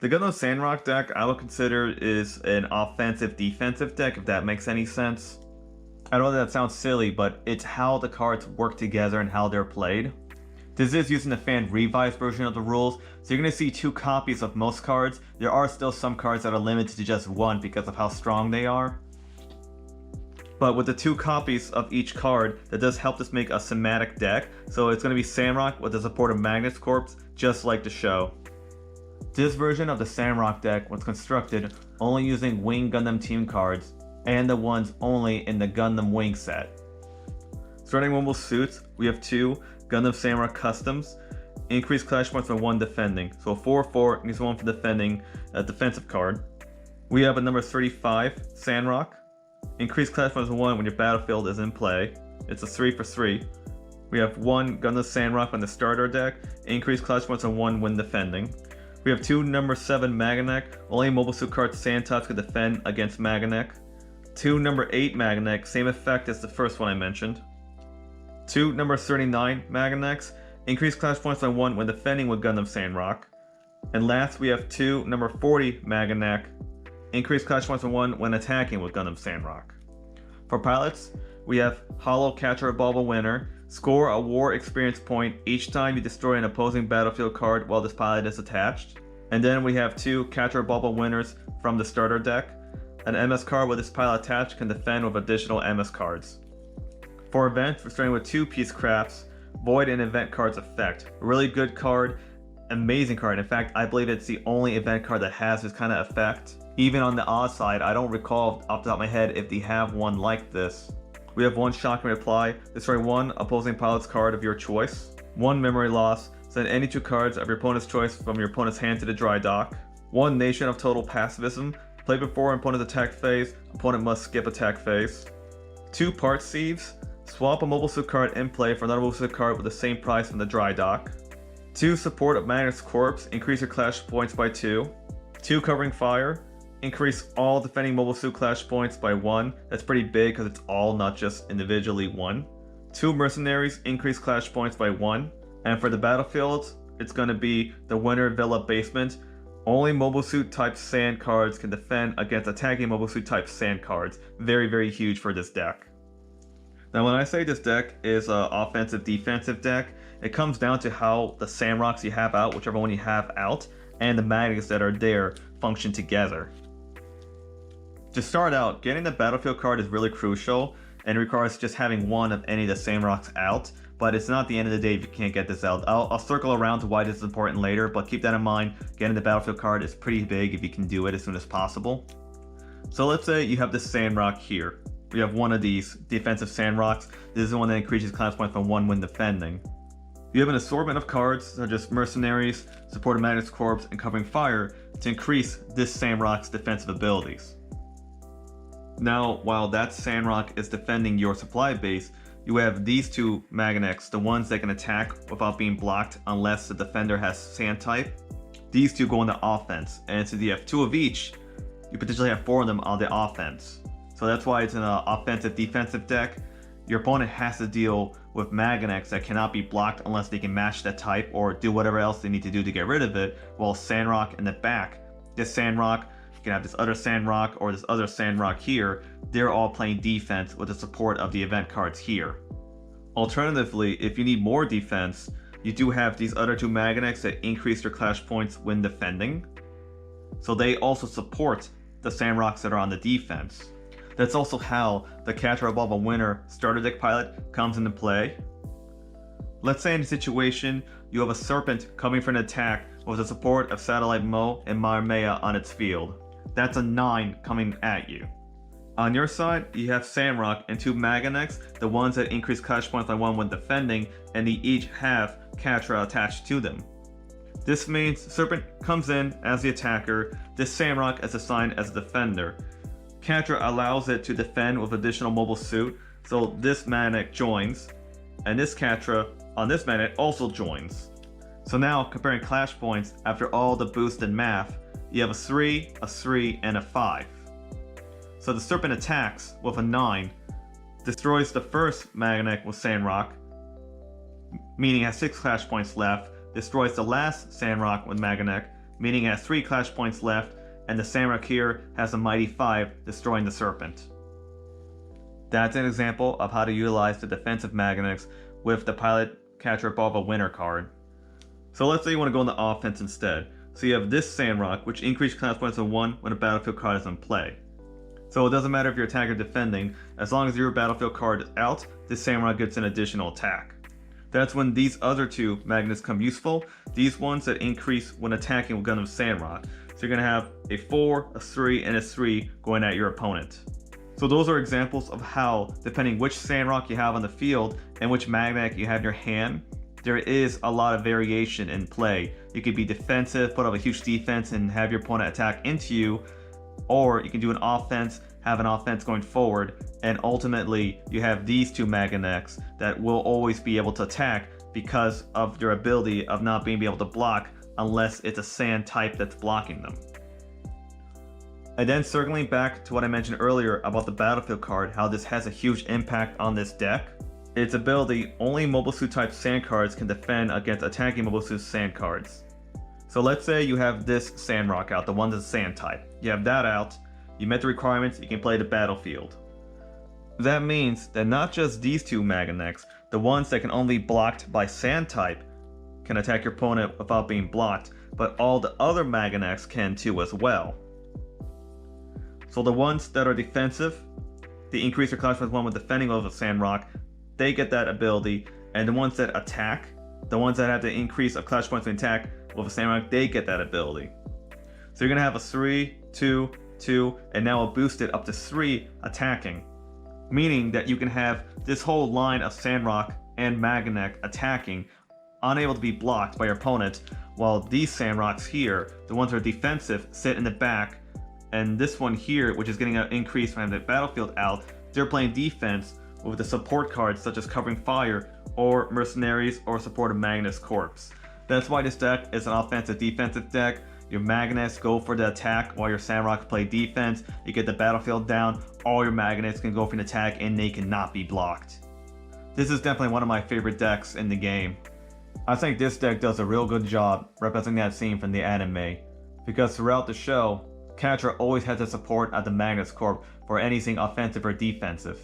The Gundam Sandrock deck I would consider is an offensive-defensive deck, if that makes any sense. I know that sounds silly, but it's how the cards work together and how they're played. This is using the fan revised version of the rules, so you're going to see 2 copies of most cards. There are still some cards that are limited to just 1 because of how strong they are. But with the 2 copies of each card, that does help us make a thematic deck, so it's going to be Sandrock with the support of Magnus Corpse, just like the show. This version of the Sandrock deck was constructed only using Wing Gundam team cards, and the ones only in the Gundam Wing set. Starting mobile suits, we have 2 Gundam Sandrock Customs, increased clash points for 1 defending, so a 4/4 increase 1 for defending, a defensive card. We have a number 35 Sandrock, increased clash points for 1 when your battlefield is in play, it's a 3/3. We have 1 Gundam Sandrock on the starter deck, increased clash points for 1 when defending. We have 2 number 7 Maganac, only mobile suit cards sand types can defend against Maganac. 2 number 8 Maganac, same effect as the first one I mentioned. 2 number 39 Maganacs, increased clash points by 1 when defending with Gundam Sandrock. And last we have 2 number 40 Maganac, increased clash points by 1 when attacking with Gundam Sandrock. For pilots, we have Hollow Catcher Bauble Winner, score a war experience point each time you destroy an opposing battlefield card while this pilot is attached. And then we have 2 Catcher Bauble Winners from the starter deck. An MS card with this pilot attached can defend with additional MS cards. For events, we're starting with 2 Peace Crafts, Void and Event Cards Effect. A really good card, amazing card. In fact, I believe it's the only event card that has this kind of effect. Even on the odd side, I don't recall off the top of my head if they have one like this. We have 1 Shocking Reply, destroy 1 opposing pilot's card of your choice. 1 Memory Loss, send any 2 cards of your opponent's choice from your opponent's hand to the dry dock. 1 Nation of Total Pacifism, play before an opponent's attack phase, opponent must skip attack phase. 2 Part Sieves, swap a mobile suit card in play for another mobile suit card with the same price from the dry dock. 2 Support of Magnus Corpse, increase your clash points by 2. 2 Covering Fire, increase all defending mobile suit clash points by 1. That's pretty big because it's all, not just individually 1. 2 Mercenaries, increase clash points by 1. And for the battlefield, it's going to be the Winter Villa Basement. Only mobile suit type sand cards can defend against attacking mobile suit type sand cards. Very, very huge for this deck. Now when I say this deck is an offensive defensive deck, it comes down to how the Sandrocks you have out, whichever one you have out, and the Magnets that are there function together. To start out, getting the battlefield card is really crucial, and it requires just having 1 of any of the Sandrocks out, but it's not the end of the day if you can't get this out. I'll circle around to why this is important later, but keep that in mind, getting the battlefield card is pretty big if you can do it as soon as possible. So let's say you have this Sandrock here. We have 1 of these defensive Sandrocks. This is the one that increases clash points from 1 when defending. You have an assortment of cards such as Mercenaries, Support of Magnus Corpse, and Covering Fire to increase this Sandrock's defensive abilities. Now, while that Sandrock is defending your supply base, you have these 2 Maganacs, the ones that can attack without being blocked unless the defender has Sand type. These 2 go on the offense, and since you have 2 of each, you potentially have 4 of them on the offense. So that's why it's an offensive-defensive deck. Your opponent has to deal with Maganacs that cannot be blocked unless they can match that type or do whatever else they need to do to get rid of it, while Sandrock in the back, this Sandrock, you can have this other Sandrock or this other Sandrock here, they're all playing defense with the support of the event cards here. Alternatively, if you need more defense, you do have these other 2 Maganacs that increase your clash points when defending. So they also support the Sandrocks that are on the defense. That's also how the Catcher Above a Winner starter deck pilot comes into play. Let's say in a situation you have a Serpent coming for an attack with the support of Satellite Mo and Marmea on its field. That's a 9 coming at you. On your side, you have Sandrock and 2 Maganacs, the ones that increase clash points by 1 when defending, and they each have Catra attached to them. This means Serpent comes in as the attacker, this Sandrock is assigned as a defender. Catra allows it to defend with additional mobile suit, so this Maganac joins, and this Catra on this Maganac also joins. So now, comparing clash points after all the boost and math, you have a 3, a 3, and a 5. So the Serpent attacks with a 9, destroys the first Maganac with Sandrock, meaning it has 6 clash points left, destroys the last Sandrock with Maganac, meaning it has 3 clash points left, and the Sandrock here has a mighty 5, destroying the Serpent. That's an example of how to utilize the defensive Maganacs with the Pilot Catcher above a winner card. So let's say you want to go on the offense instead. So you have this Sandrock, which increases clash points to 1 when a battlefield card is in play. So it doesn't matter if you're attacking or defending, as long as your battlefield card is out, this Sandrock gets an additional attack. That's when these other 2 Maganacs come useful, these ones that increase when attacking with Gundam Sandrock. So you're going to have a 4, a 3, and a 3 going at your opponent. So those are examples of how, depending which Sandrock you have on the field and which Maganac you have in your hand, there is a lot of variation in play. You could be defensive, put up a huge defense and have your opponent attack into you, or you can do an offense, have an offense going forward, and ultimately you have these 2 Maganacs that will always be able to attack because of their ability of not being able to block unless it's a sand type that's blocking them. And then circling back to what I mentioned earlier about the battlefield card, how this has a huge impact on this deck. Its ability, only Mobile Suit type sand cards can defend against attacking Mobile Suit sand cards. So let's say you have this Sandrock out, the one that's sand type. You have that out, you met the requirements, you can play the battlefield. That means that not just these 2 Maganacs, the ones that can only be blocked by sand type, can attack your opponent without being blocked, but all the other Maganacs can too as well. So the ones that are defensive, the increase their clash points 1 with defending over Sandrock, they get that ability, and the ones that attack, the ones that have to increase a clash points when attack with a Sandrock, they get that ability. So you're going to have a 3, 2, 2, and now a boosted up to 3 attacking, meaning that you can have this whole line of Sandrock and Maganac attacking, unable to be blocked by your opponent, while these Sandrocks here, the ones that are defensive, sit in the back, and this one here, which is getting an increase from the battlefield out, they're playing defense with the support cards such as Covering Fire, or Mercenaries, or Support of Magnus Corpse. That's why this deck is an offensive-defensive deck. Your Maganacs go for the attack while your Sandrock play defense. You get the battlefield down, all your Maganacs can go for an attack and they cannot be blocked. This is definitely one of my favorite decks in the game. I think this deck does a real good job representing that scene from the anime, because throughout the show, Catra always has the support of the Magnus Corp for anything offensive or defensive.